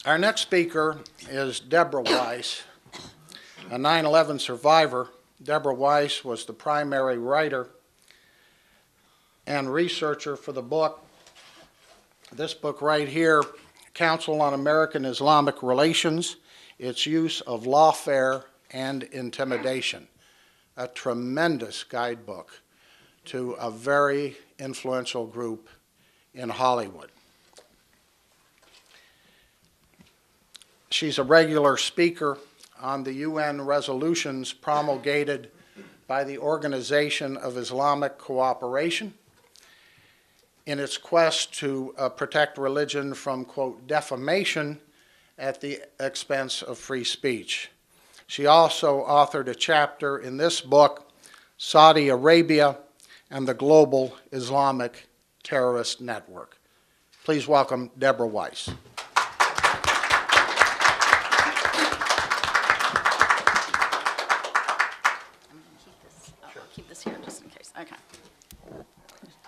Our next speaker is Deborah Weiss, a 9/11 survivor. Deborah Weiss was the primary writer and researcher for the book, this book right here, Council on American-Islamic Relations, Its Use of Lawfare and Intimidation, a tremendous guidebook to a very influential group in Hollywood. She's a regular speaker on the UN resolutions promulgated by the Organization of Islamic Cooperation in its quest to protect religion from, quote, defamation at the expense of free speech. She also authored a chapter in this book, Saudi Arabia and the Global Islamic Terrorist Network. Please welcome Deborah Weiss. Keep this here just in case. Okay.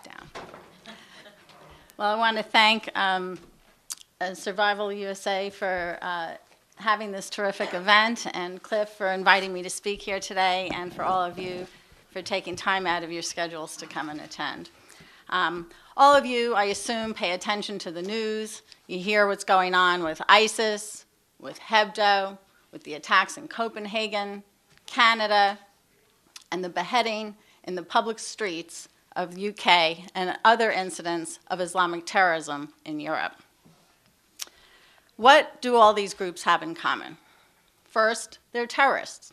Down. Well, I want to thank Survival USA for having this terrific event, and Cliff for inviting me to speak here today, and for all of you for taking time out of your schedules to come and attend. All of you, I assume, pay attention to the news. You hear what's going on with ISIS, with Hebdo, with the attacks in Copenhagen, Canada, and the beheading in the public streets of the UK and other incidents of Islamic terrorism in Europe. What do all these groups have in common? First, they're terrorists.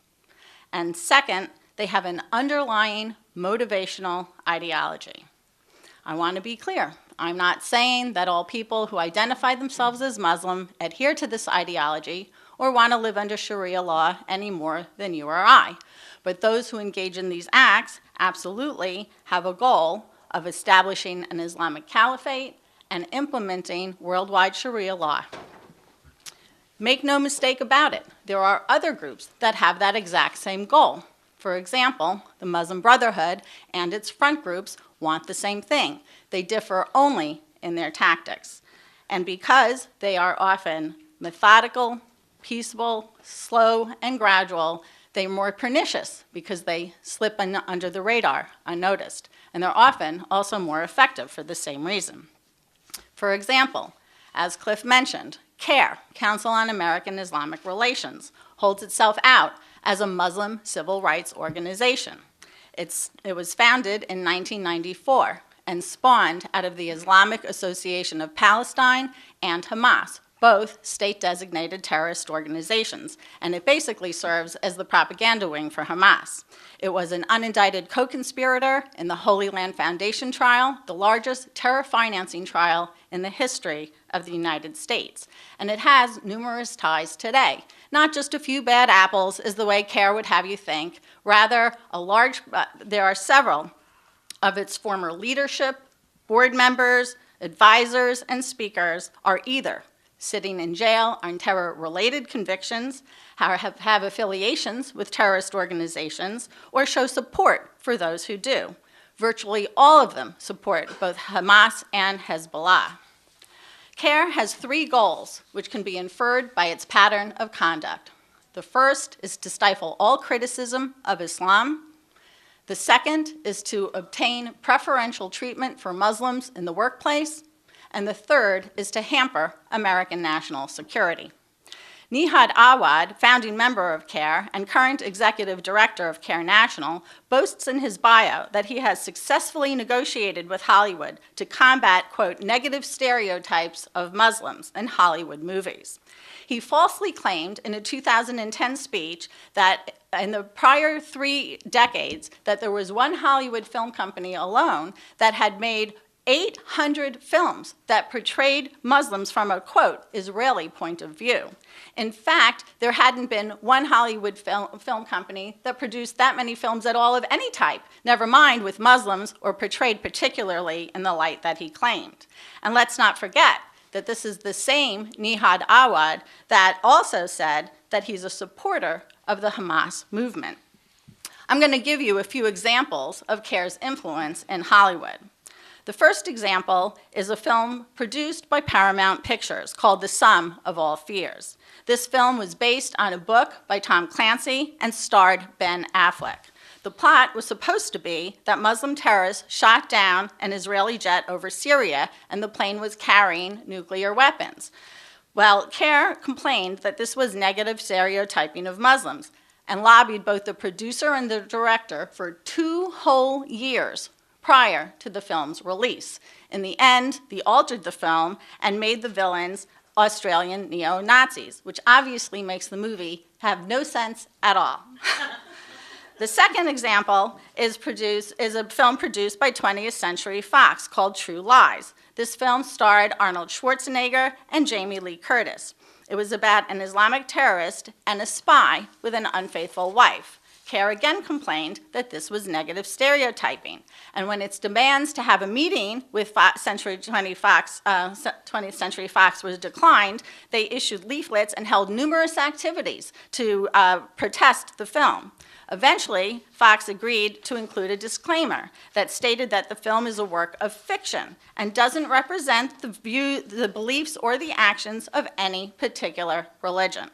And second, they have an underlying motivational ideology. I want to be clear. I'm not saying that all people who identify themselves as Muslim adhere to this ideology or want to live under Sharia law any more than you or I. But those who engage in these acts absolutely have a goal of establishing an Islamic caliphate and implementing worldwide Sharia law. Make no mistake about it, there are other groups that have that exact same goal. For example, the Muslim Brotherhood and its front groups want the same thing. They differ only in their tactics. And because they are often methodical, peaceable, slow, and gradual, they're more pernicious because they slip under the radar unnoticed. And they're often also more effective for the same reason. For example, as Cliff mentioned, CARE, Council on American-Islamic Relations, holds itself out as a Muslim civil rights organization. It was founded in 1994 and spawned out of the Islamic Association of Palestine and Hamas, both state-designated terrorist organizations, and it basically serves as the propaganda wing for Hamas. It was an unindicted co-conspirator in the Holy Land Foundation trial, the largest terror financing trial in the history of the United States. And it has numerous ties today. Not just a few bad apples, is the way CARE would have you think. Rather, there are several of its former leadership, board members, advisors, and speakers are either sitting in jail on terror-related convictions, have affiliations with terrorist organizations, or show support for those who do. Virtually all of them support both Hamas and Hezbollah. CARE has three goals, which can be inferred by its pattern of conduct. The first is to stifle all criticism of Islam. The second is to obtain preferential treatment for Muslims in the workplace. And the third is to hamper American national security. Nihad Awad, founding member of CARE and current executive director of CARE National, boasts in his bio that he has successfully negotiated with Hollywood to combat, quote, negative stereotypes of Muslims in Hollywood movies. He falsely claimed in a 2010 speech that in the prior 3 decades that there was one Hollywood film company alone that had made 800 films that portrayed Muslims from a, quote, Israeli point of view. In fact, there hadn't been one Hollywood film company that produced that many films at all of any type, never mind with Muslims or portrayed particularly in the light that he claimed. And let's not forget that this is the same Nihad Awad that also said that he's a supporter of the Hamas movement. I'm going to give you a few examples of CARE's influence in Hollywood. The first example is a film produced by Paramount Pictures called The Sum of All Fears. This film was based on a book by Tom Clancy and starred Ben Affleck. The plot was supposed to be that Muslim terrorists shot down an Israeli jet over Syria, and the plane was carrying nuclear weapons. Well, CARE complained that this was negative stereotyping of Muslims and lobbied both the producer and the director for 2 whole years prior to the film's release. In the end, they altered the film and made the villains Australian neo-Nazis, which obviously makes the movie have no sense at all. The second example is a film produced by 20th Century Fox called True Lies. This film starred Arnold Schwarzenegger and Jamie Lee Curtis. It was about an Islamic terrorist and a spy with an unfaithful wife. CARE again complained that this was negative stereotyping. And when its demands to have a meeting with 20th Century Fox was declined, they issued leaflets and held numerous activities to protest the film. Eventually, Fox agreed to include a disclaimer that stated that the film is a work of fiction and doesn't represent the beliefs or the actions of any particular religion.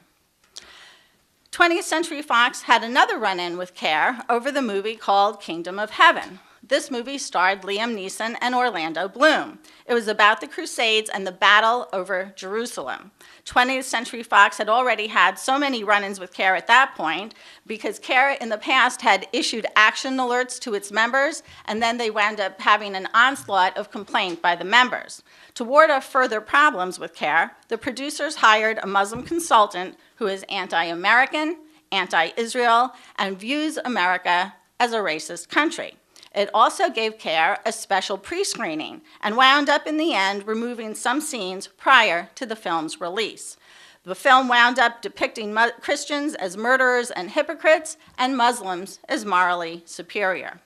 20th Century Fox had another run-in with CARE over the movie called Kingdom of Heaven. This movie starred Liam Neeson and Orlando Bloom. It was about the Crusades and the battle over Jerusalem. 20th Century Fox had already had so many run-ins with CARE at that point because CARE in the past had issued action alerts to its members, and then they wound up having an onslaught of complaint by the members. To ward off further problems with CARE, the producers hired a Muslim consultant who is anti-American, anti-Israel, and views America as a racist country. It also gave CARE a special pre-screening and wound up in the end removing some scenes prior to the film's release. The film wound up depicting Christians as murderers and hypocrites and Muslims as morally superior.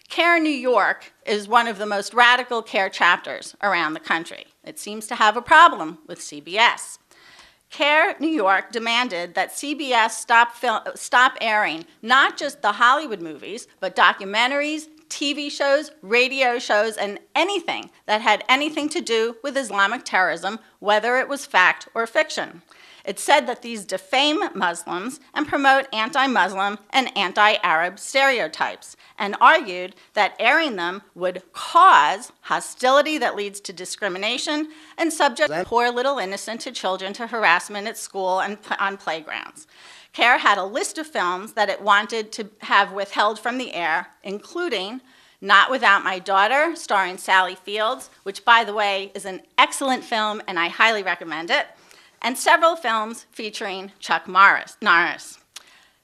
CARE New York is one of the most radical CARE chapters around the country. It seems to have a problem with CBS. CARE New York demanded that CBS stop airing not just the Hollywood movies, but documentaries, TV shows, radio shows, and anything that had anything to do with Islamic terrorism, whether it was fact or fiction. It said that these defame Muslims and promote anti-Muslim and anti-Arab stereotypes, and argued that airing them would cause hostility that leads to discrimination and subject poor little innocent children to harassment at school and on playgrounds. CARE had a list of films that it wanted to have withheld from the air, including Not Without My Daughter, starring Sally Fields, which, by the way, is an excellent film, and I highly recommend it, and several films featuring Chuck Norris.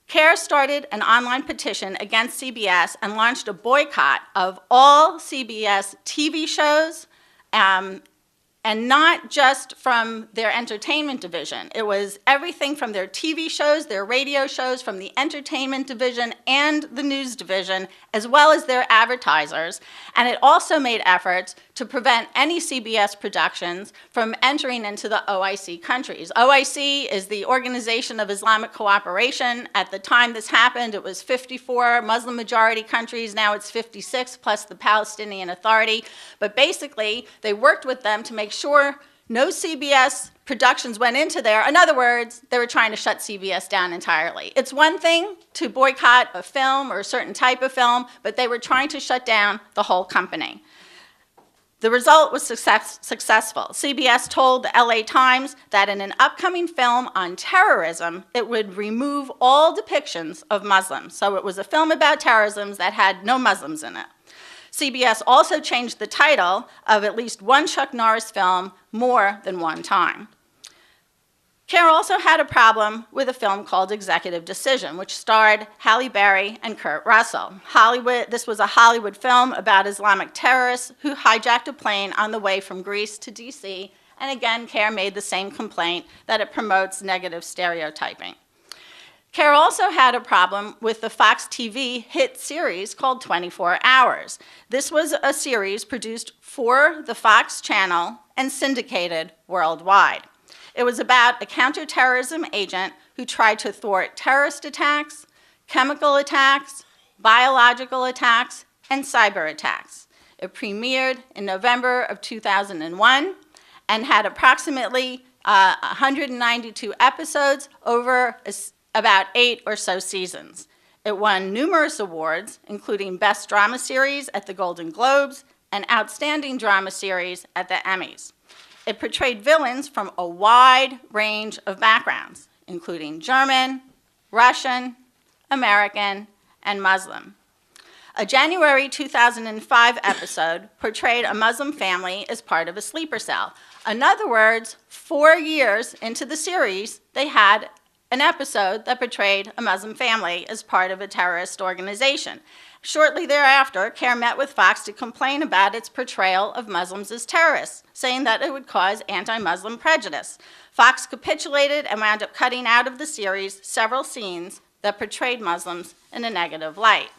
CARE started an online petition against CBS and launched a boycott of all CBS TV shows, and not just from their entertainment division. It was everything from their TV shows, their radio shows, from the entertainment division and the news division, as well as their advertisers. And it also made efforts to prevent any CBS productions from entering into the OIC countries. OIC is the Organization of Islamic Cooperation. At the time this happened, it was 54 Muslim-majority countries. Now it's 56, plus the Palestinian Authority. But basically, they worked with them to make sure no CBS productions went into there. In other words, they were trying to shut CBS down entirely. It's one thing to boycott a film or a certain type of film, but they were trying to shut down the whole company. The result was successful. CBS told the LA Times that in an upcoming film on terrorism, it would remove all depictions of Muslims. So it was a film about terrorism that had no Muslims in it. CBS also changed the title of at least one Chuck Norris film more than one time. CARE also had a problem with a film called Executive Decision, which starred Halle Berry and Kurt Russell. This was a Hollywood film about Islamic terrorists who hijacked a plane on the way from Greece to DC, and again, CARE made the same complaint that it promotes negative stereotyping. CARE also had a problem with the Fox TV hit series called 24 Hours. This was a series produced for the Fox channel and syndicated worldwide. It was about a counterterrorism agent who tried to thwart terrorist attacks, chemical attacks, biological attacks, and cyber attacks. It premiered in November of 2001 and had approximately 192 episodes over about 8 or so seasons. It won numerous awards, including Best Drama Series at the Golden Globes and Outstanding Drama Series at the Emmys. It portrayed villains from a wide range of backgrounds, including German, Russian, American, and Muslim. A January 2005 episode portrayed a Muslim family as part of a sleeper cell. In other words, 4 years into the series, they had an episode that portrayed a Muslim family as part of a terrorist organization. Shortly thereafter, CARE met with Fox to complain about its portrayal of Muslims as terrorists, saying that it would cause anti-Muslim prejudice. Fox capitulated and wound up cutting out of the series several scenes that portrayed Muslims in a negative light.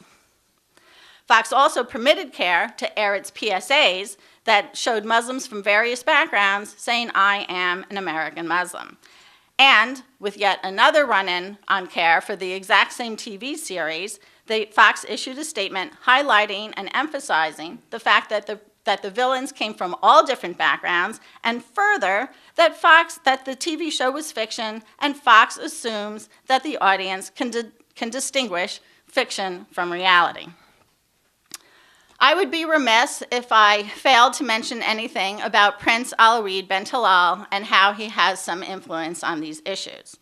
Fox also permitted CARE to air its PSAs that showed Muslims from various backgrounds saying, "I am an American Muslim." And with yet another run-in on CARE for the exact same TV series, Fox issued a statement highlighting and emphasizing the fact that the villains came from all different backgrounds, and further, that the TV show was fiction, and Fox assumes that the audience can distinguish fiction from reality. I would be remiss if I failed to mention anything about Prince Alawid bin Talal and how he has some influence on these issues.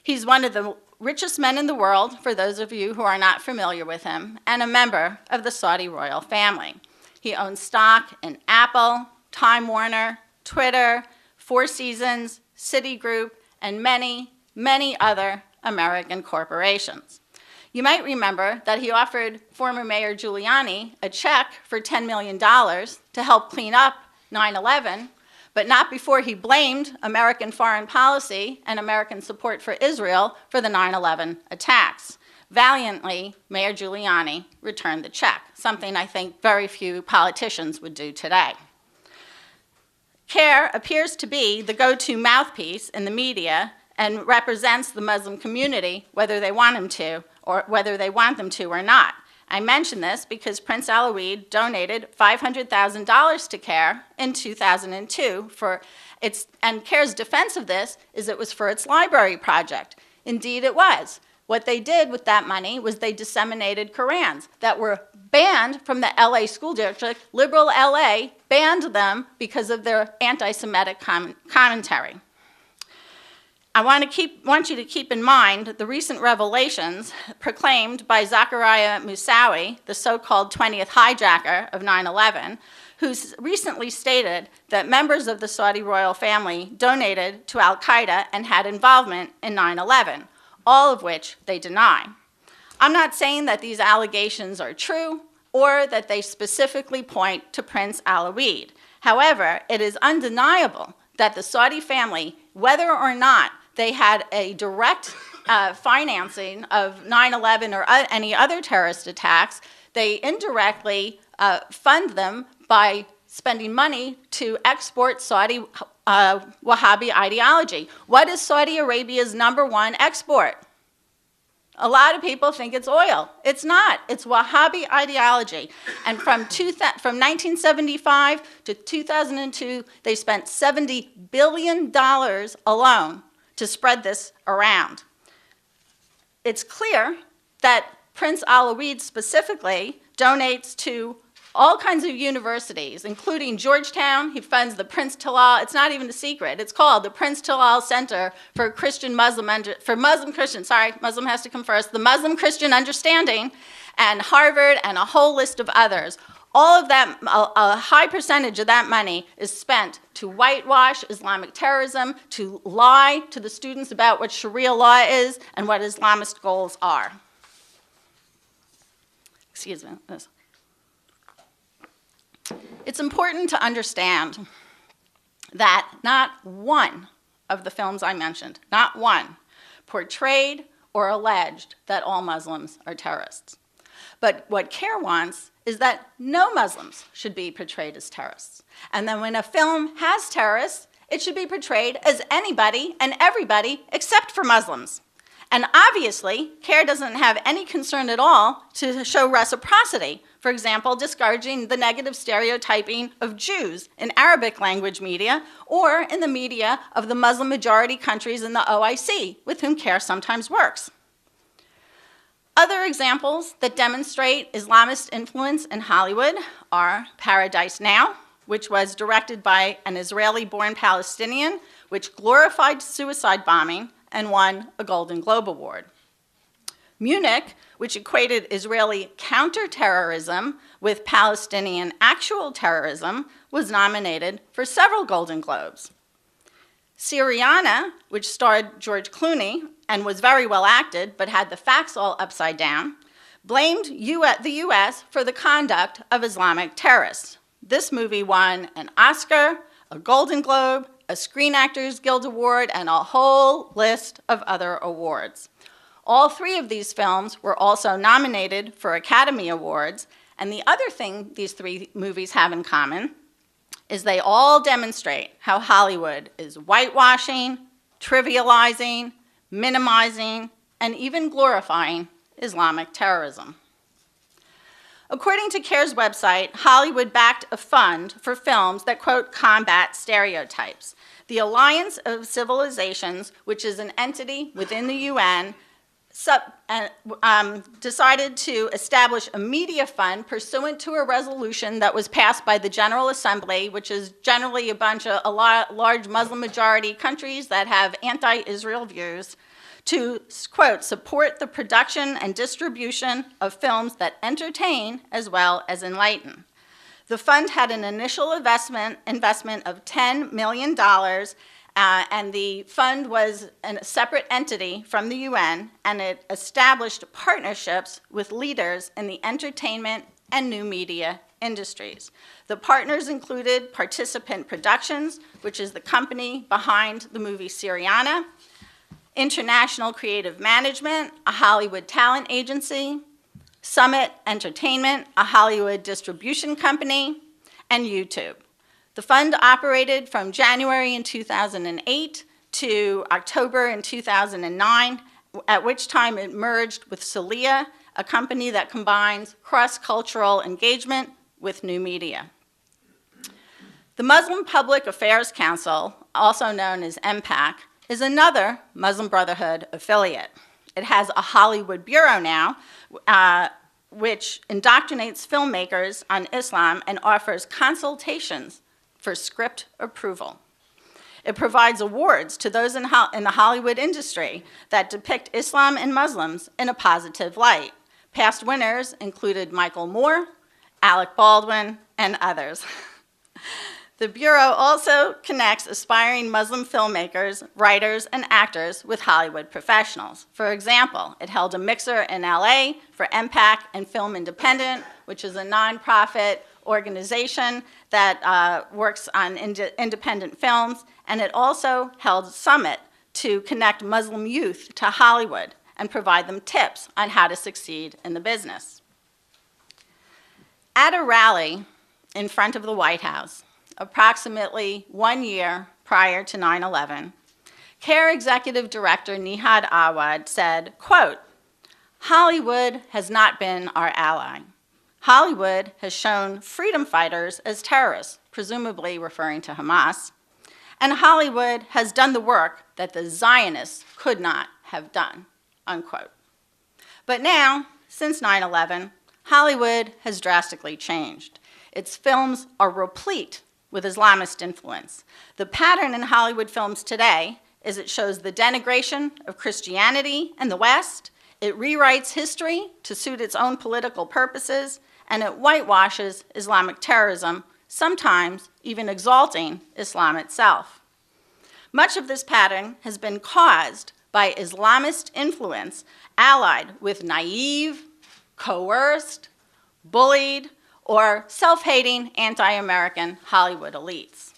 He's one of the richest men in the world, for those of you who are not familiar with him, and a member of the Saudi royal family. He owns stock in Apple, Time Warner, Twitter, Four Seasons, Citigroup, and many, many other American corporations. You might remember that he offered former Mayor Giuliani a check for $10 million to help clean up 9/11, but not before he blamed American foreign policy and American support for Israel for the 9/11 attacks. Valiantly, Mayor Giuliani returned the check, something I think very few politicians would do today. CARE appears to be the go-to mouthpiece in the media and represents the Muslim community, whether they want them to or not. I mention this because Prince Alawid donated $500,000 to CARE in 2002 and CARE's defense of this is it was for its library project. Indeed, it was. What they did with that money was they disseminated Qurans that were banned from the LA school district. Liberal LA banned them because of their anti-Semitic commentary. I want you to keep in mind the recent revelations proclaimed by Zakaria Moussaoui, the so-called 20th hijacker of 9/11, who's recently stated that members of the Saudi royal family donated to al-Qaeda and had involvement in 9/11, all of which they deny. I'm not saying that these allegations are true or that they specifically point to Prince Alawid. However, it is undeniable that the Saudi family, whether or not they had a direct financing of 9/11 or any other terrorist attacks, they indirectly fund them by spending money to export Saudi Wahhabi ideology. What is Saudi Arabia's #1 export? A lot of people think it's oil. It's not. It's Wahhabi ideology. And from 1975 to 2002, they spent $70 billion alone to spread this around. It's clear that Prince Alawid specifically donates to all kinds of universities, including Georgetown. He funds the Prince Talal. It's not even a secret. It's called the Prince Talal Center for Muslim Christian. Sorry, Muslim has to come first. The Muslim Christian Understanding, and Harvard, and a whole list of others. All of that, a high percentage of that money is spent to whitewash Islamic terrorism, to lie to the students about what Sharia law is and what Islamist goals are. Excuse me. It's important to understand that not one of the films I mentioned, not one, portrayed or alleged that all Muslims are terrorists. But what CARE wants is that no Muslims should be portrayed as terrorists. And then when a film has terrorists, it should be portrayed as anybody and everybody except for Muslims. And obviously, CARE doesn't have any concern at all to show reciprocity. For example, discouraging the negative stereotyping of Jews in Arabic language media or in the media of the Muslim majority countries in the OIC, with whom CARE sometimes works. Other examples that demonstrate Islamist influence in Hollywood are Paradise Now, which was directed by an Israeli-born Palestinian, which glorified suicide bombing and won a Golden Globe Award. Munich, which equated Israeli counterterrorism with Palestinian actual terrorism, was nominated for several Golden Globes. Syriana, which starred George Clooney and was very well acted but had the facts all upside down, blamed the US for the conduct of Islamic terrorists. This movie won an Oscar, a Golden Globe, a Screen Actors Guild Award, and a whole list of other awards. All three of these films were also nominated for Academy Awards, and the other thing these three movies have in common is they all demonstrate how Hollywood is whitewashing, trivializing, minimizing, and even glorifying Islamic terrorism. According to CARE's website, Hollywood backed a fund for films that, quote, combat stereotypes. The Alliance of Civilizations, which is an entity within the UN, decided to establish a media fund pursuant to a resolution that was passed by the General Assembly, which is generally a large Muslim majority countries that have anti-Israel views, to, quote, support the production and distribution of films that entertain as well as enlighten. The fund had an initial investment of $10 million, and the fund was a separate entity from the UN, and it established partnerships with leaders in the entertainment and new media industries. The partners included Participant Productions, which is the company behind the movie Syriana, International Creative Management, a Hollywood talent agency, Summit Entertainment, a Hollywood distribution company, and YouTube. The fund operated from January in 2008 to October in 2009, at which time it merged with Celia, a company that combines cross-cultural engagement with new media. The Muslim Public Affairs Council, also known as MPAC, is another Muslim Brotherhood affiliate. It has a Hollywood bureau now, which indoctrinates filmmakers on Islam and offers consultations for script approval. It provides awards to those in the Hollywood industry that depict Islam and Muslims in a positive light. Past winners included Michael Moore, Alec Baldwin, and others. The Bureau also connects aspiring Muslim filmmakers, writers, and actors with Hollywood professionals. For example, it held a mixer in LA for MPAC and Film Independent, which is a nonprofit organization that works on independent films, and it also held Summit to connect Muslim youth to Hollywood and provide them tips on how to succeed in the business. At a rally in front of the White House, approximately 1 year prior to 9/11, CARE Executive Director Nihad Awad said, quote, "Hollywood has not been our ally. Hollywood has shown freedom fighters as terrorists," presumably referring to Hamas, "and Hollywood has done the work that the Zionists could not have done," unquote. But now, since 9/11, Hollywood has drastically changed. Its films are replete with Islamist influence. The pattern in Hollywood films today is it shows the denigration of Christianity and the West, it rewrites history to suit its own political purposes, and it whitewashes Islamic terrorism, sometimes even exalting Islam itself. Much of this pattern has been caused by Islamist influence allied with naive, coerced, bullied, or self-hating anti-American Hollywood elites.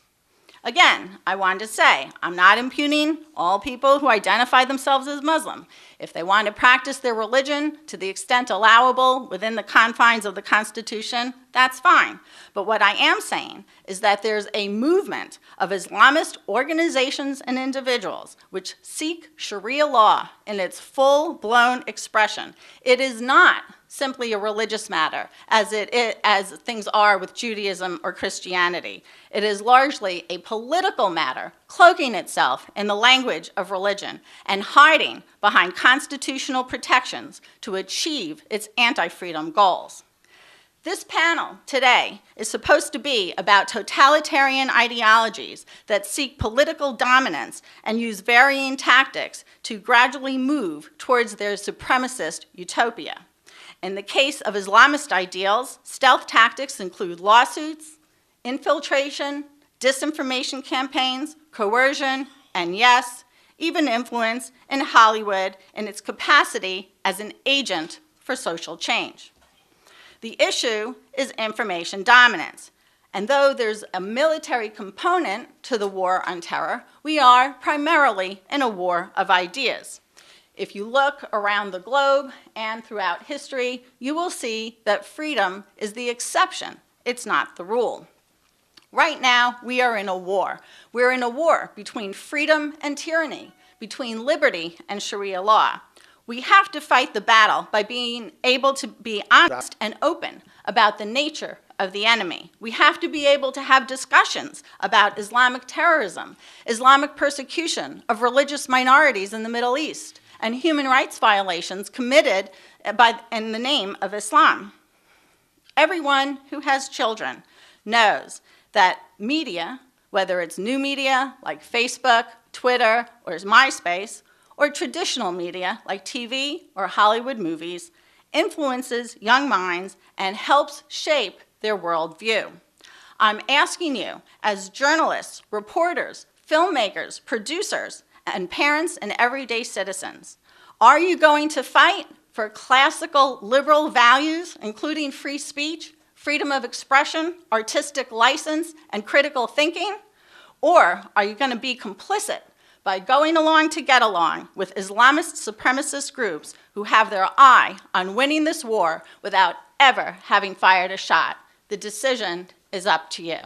Again, I wanted to say, I'm not impugning all people who identify themselves as Muslim. If they want to practice their religion to the extent allowable within the confines of the Constitution, that's fine. But what I am saying is that there's a movement of Islamist organizations and individuals which seek Sharia law in its full-blown expression. It is not simply a religious matter, as things are with Judaism or Christianity. It is largely a political matter, cloaking itself in the language of religion and hiding behind constitutional protections to achieve its anti-freedom goals. This panel today is supposed to be about totalitarian ideologies that seek political dominance and use varying tactics to gradually move towards their supremacist utopia. In the case of Islamist ideals, stealth tactics include lawsuits, infiltration, disinformation campaigns, coercion, and yes, even influence in Hollywood in its capacity as an agent for social change. The issue is information dominance. And though there's a military component to the war on terror, we are primarily in a war of ideas. If you look around the globe and throughout history, you will see that freedom is the exception. It's not the rule. Right now, we are in a war. We're in a war between freedom and tyranny, between liberty and Sharia law. We have to fight the battle by being able to be honest and open about the nature of the enemy. We have to be able to have discussions about Islamic terrorism, Islamic persecution of religious minorities in the Middle East, and human rights violations committed in the name of Islam. Everyone who has children knows that media, whether it's new media like Facebook, Twitter, or MySpace, or traditional media like TV or Hollywood movies, influences young minds and helps shape their worldview. I'm asking you, as journalists, reporters, filmmakers, producers, and parents and everyday citizens, are you going to fight for classical liberal values, including free speech, freedom of expression, artistic license, and critical thinking? Or are you going to be complicit by going along to get along with Islamist supremacist groups who have their eye on winning this war without ever having fired a shot? The decision is up to you.